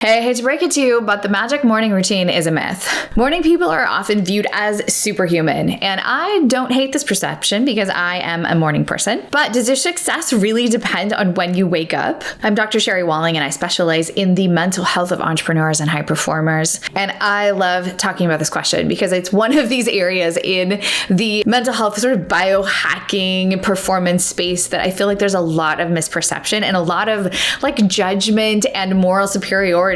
Hey, I hate to break it to you, but the magic morning routine is a myth. Morning people are often viewed as superhuman, and I don't hate this perception because I am a morning person. But does your success really depend on when you wake up? I'm Dr. Sherry Walling, and I specialize in the mental health of entrepreneurs and high performers. And I love talking about this question because it's one of these areas in the mental health sort of biohacking performance space that I feel like there's a lot of misperception and a lot of judgment and moral superiority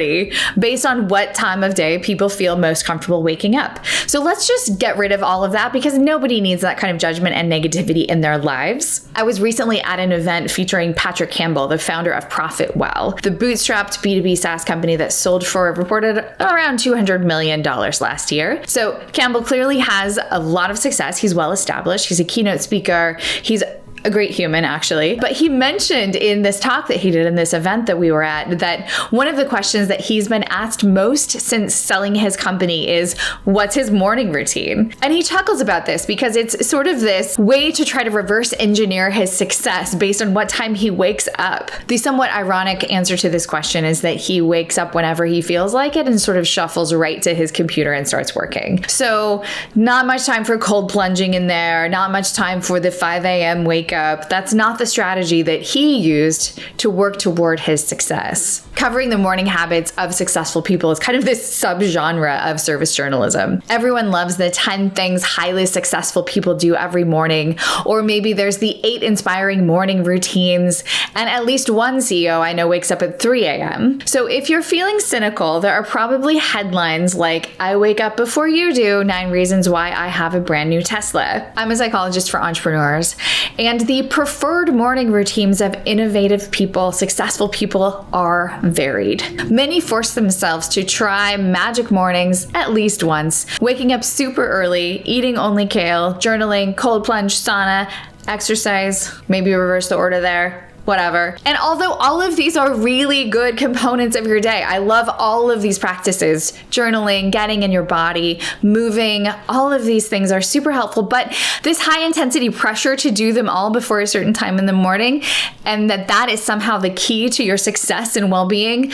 based on what time of day people feel most comfortable waking up. So let's just get rid of all of that because nobody needs that kind of judgment and negativity in their lives. I was recently at an event featuring Patrick Campbell, the founder of Profit Well, the bootstrapped B2B SaaS company that sold for reported around $200 million last year. So Campbell clearly has a lot of success. He's well established. He's a keynote speaker. He's a great human, actually. But he mentioned in this talk that he did in this event that we were at that one of the questions that he's been asked most since selling his company is, what's his morning routine? And he chuckles about this because it's sort of this way to try to reverse engineer his success based on what time he wakes up. The somewhat ironic answer to this question is that he wakes up whenever he feels like it and sort of shuffles right to his computer and starts working. So not much time for cold plunging in there, not much time for the 5 a.m. wake up. That's not the strategy that he used to work toward his success. Covering the morning habits of successful people is kind of this subgenre of service journalism. Everyone loves the 10 things highly successful people do every morning, or maybe there's the 8 inspiring morning routines, and at least one CEO I know wakes up at 3 a.m. So if you're feeling cynical, there are probably headlines like, I wake up before you do, 9 reasons why I have a brand new Tesla. I'm a psychologist for entrepreneurs, and the preferred morning routines of innovative people, successful people are varied. Many force themselves to try magic mornings at least once, waking up super early, eating only kale, journaling, cold plunge, sauna, exercise, maybe reverse the order there. Whatever. And although all of these are really good components of your day, I love all of these practices, journaling, getting in your body, moving, all of these things are super helpful, but this high intensity pressure to do them all before a certain time in the morning, and that is somehow the key to your success and well-being,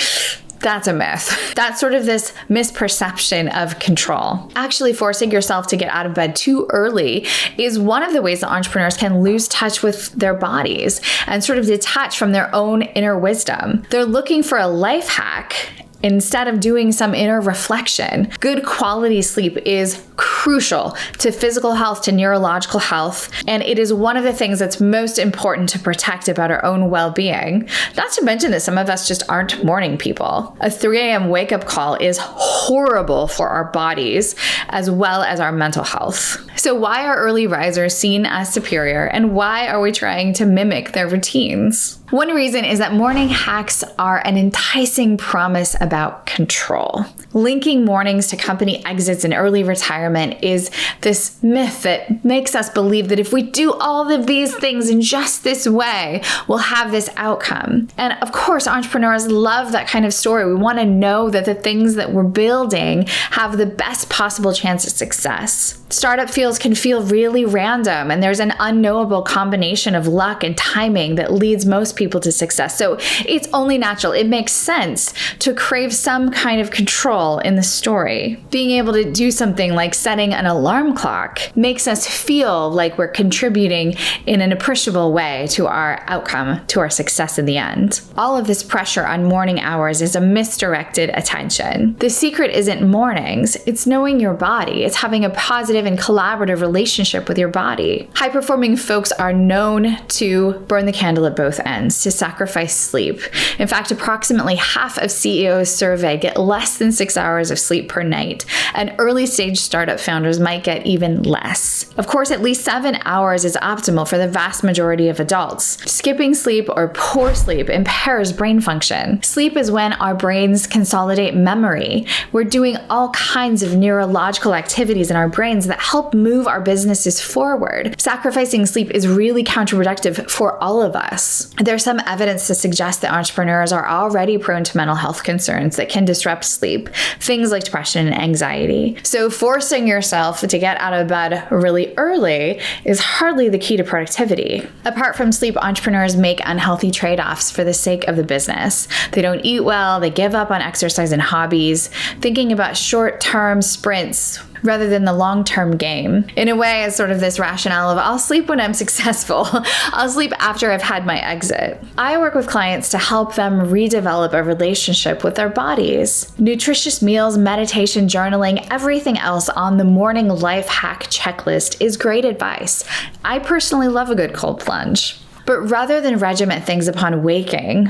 that's a myth. That's sort of this misperception of control. Actually, forcing yourself to get out of bed too early is one of the ways that entrepreneurs can lose touch with their bodies and sort of detach from their own inner wisdom. They're looking for a life hack instead of doing some inner reflection. Good quality sleep is crucial to physical health, to neurological health, and it is one of the things that's most important to protect about our own well-being. Not to mention that some of us just aren't morning people. A 3 a.m. wake-up call is horrible for our bodies as well as our mental health. So why are early risers seen as superior, and why are we trying to mimic their routines? One reason is that morning hacks are an enticing promise about control. Linking mornings to company exits and early retirement is this myth that makes us believe that if we do all of these things in just this way, we'll have this outcome. And of course, entrepreneurs love that kind of story. We want to know that the things that we're building have the best possible chance of success. Startup fields can feel really random, and there's an unknowable combination of luck and timing that leads most people to success. So it's only natural. It makes sense to crave some kind of control in the story. Being able to do something like setting an alarm clock makes us feel like we're contributing in an appreciable way to our outcome, to our success in the end. All of this pressure on morning hours is a misdirected attention. The secret isn't mornings, it's knowing your body. It's having a positive and collaborative relationship with your body. High-performing folks are known to burn the candle at both ends, to sacrifice sleep. In fact, approximately half of CEOs surveyed get less than 6 hours of sleep per night, and early-stage startup founders might get even less. Of course, at least 7 hours is optimal for the vast majority of adults. Skipping sleep or poor sleep impairs brain function. Sleep is when our brains consolidate memory. We're doing all kinds of neurological activities in our brains that help move our businesses forward. Sacrificing sleep is really counterproductive for all of us. There's some evidence to suggest that entrepreneurs are already prone to mental health concerns concerns that can disrupt sleep, things like depression and anxiety. So forcing yourself to get out of bed really early is hardly the key to productivity. Apart from sleep, entrepreneurs make unhealthy trade-offs for the sake of the business. They don't eat well, they give up on exercise and hobbies, thinking about short-term sprints rather than the long-term game. In a way, it's sort of this rationale of I'll sleep when I'm successful. I'll sleep after I've had my exit. I work with clients to help them redevelop a relationship with their bodies. Nutritious meals, meditation, journaling, everything else on the morning life hack checklist is great advice. I personally love a good cold plunge. But rather than regiment things upon waking,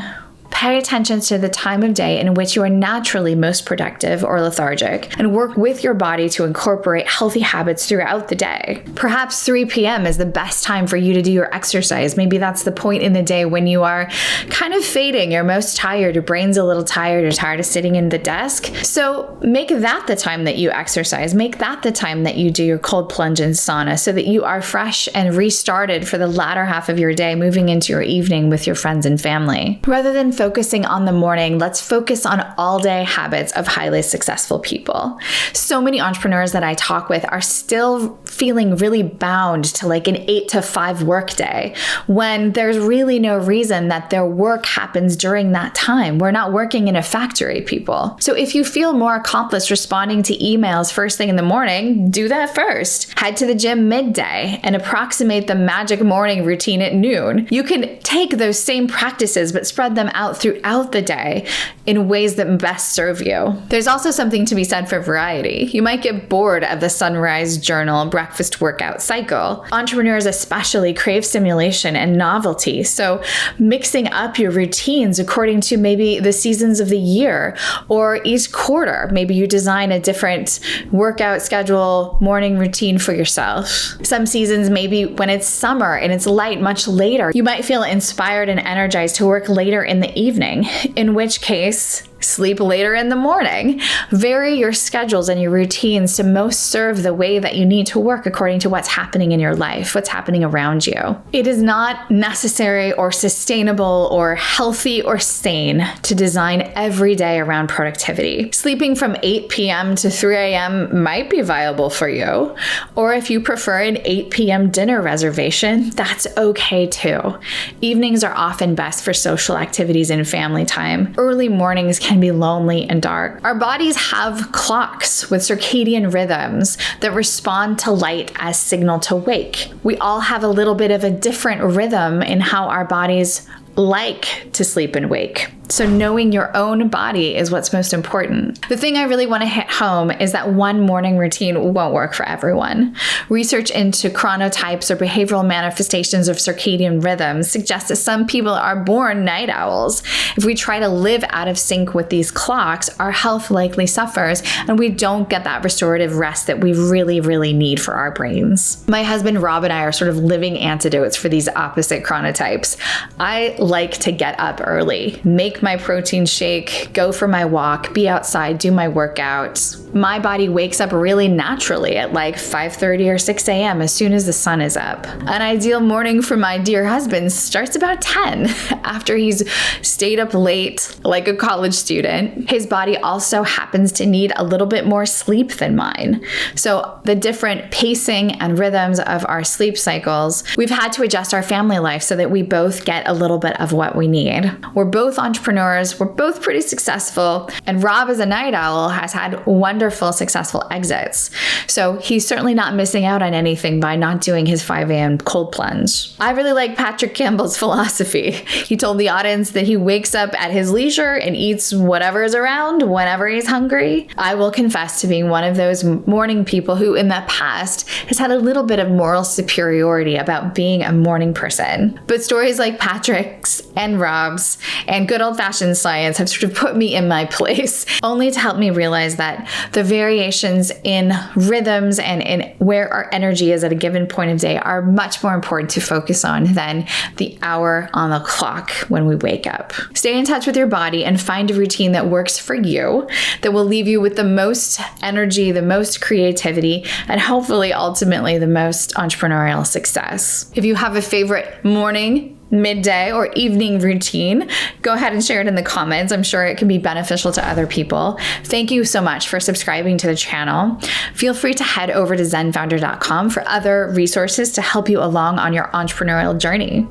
pay attention to the time of day in which you are naturally most productive or lethargic, and work with your body to incorporate healthy habits throughout the day. Perhaps 3 p.m. is the best time for you to do your exercise. Maybe that's the point in the day when you are kind of fading, you're most tired, your brain's a little tired, you're tired of sitting in the desk. So make that the time that you exercise. Make that the time that you do your cold plunge and sauna so that you are fresh and restarted for the latter half of your day, moving into your evening with your friends and family. Rather than focusing on the morning, let's focus on all-day habits of highly successful people. So many entrepreneurs that I talk with are still feeling really bound to like an 8 to 5 work day when there's really no reason that their work happens during that time. We're not working in a factory, people. So if you feel more accomplished responding to emails first thing in the morning, do that first. Head to the gym midday and approximate the magic morning routine at noon. You can take those same practices but spread them out throughout the day in ways that best serve you. There's also something to be said for variety. You might get bored of the sunrise journal breakfast workout cycle. Entrepreneurs especially crave stimulation and novelty, so mixing up your routines according to maybe the seasons of the year or each quarter. Maybe you design a different workout schedule, morning routine for yourself. Some seasons, maybe when it's summer and it's light much later, you might feel inspired and energized to work later in the evening, in which case, sleep later in the morning. Vary your schedules and your routines to most serve the way that you need to work according to what's happening in your life, what's happening around you. It is not necessary or sustainable or healthy or sane to design every day around productivity. Sleeping from 8 p.m. to 3 a.m. might be viable for you. Or if you prefer an 8 p.m. dinner reservation, that's okay too. Evenings are often best for social activities and family time. Early mornings can be lonely and dark. Our bodies have clocks with circadian rhythms that respond to light as signal to wake. We all have a little bit of a different rhythm in how our bodies like to sleep and wake. So knowing your own body is what's most important. The thing I really want to hit home is that one morning routine won't work for everyone. Research into chronotypes or behavioral manifestations of circadian rhythms suggests that some people are born night owls. If we try to live out of sync with these clocks, our health likely suffers and we don't get that restorative rest that we really, really need for our brains. My husband Rob and I are sort of living antidotes for these opposite chronotypes. I like to get up early, make my protein shake, go for my walk, be outside, do my workouts. My body wakes up really naturally at like 5:30 or 6 a.m. as soon as the sun is up. An ideal morning for my dear husband starts about 10 after he's stayed up late like a college student. His body also happens to need a little bit more sleep than mine. So the different pacing and rhythms of our sleep cycles, we've had to adjust our family life so that we both get a little bit of what we need. We're both entrepreneurs, we're both pretty successful, and Rob as a night owl has had wonderful successful exits. So he's certainly not missing out on anything by not doing his 5 a.m. cold plunge. I really like Patrick Campbell's philosophy. He told the audience that he wakes up at his leisure and eats whatever is around whenever he's hungry. I will confess to being one of those morning people who in the past has had a little bit of moral superiority about being a morning person. But stories like Patrick's and Rob's and good old-fashioned science have sort of put me in my place, only to help me realize that the variations in rhythms and in where our energy is at a given point of day are much more important to focus on than the hour on the clock when we wake up. Stay in touch with your body and find a routine that works for you, that will leave you with the most energy, the most creativity, and hopefully ultimately the most entrepreneurial success. If you have a favorite morning midday, or evening routine, go ahead and share it in the comments. I'm sure it can be beneficial to other people. Thank you so much for subscribing to the channel. Feel free to head over to ZenFounder.com for other resources to help you along on your entrepreneurial journey.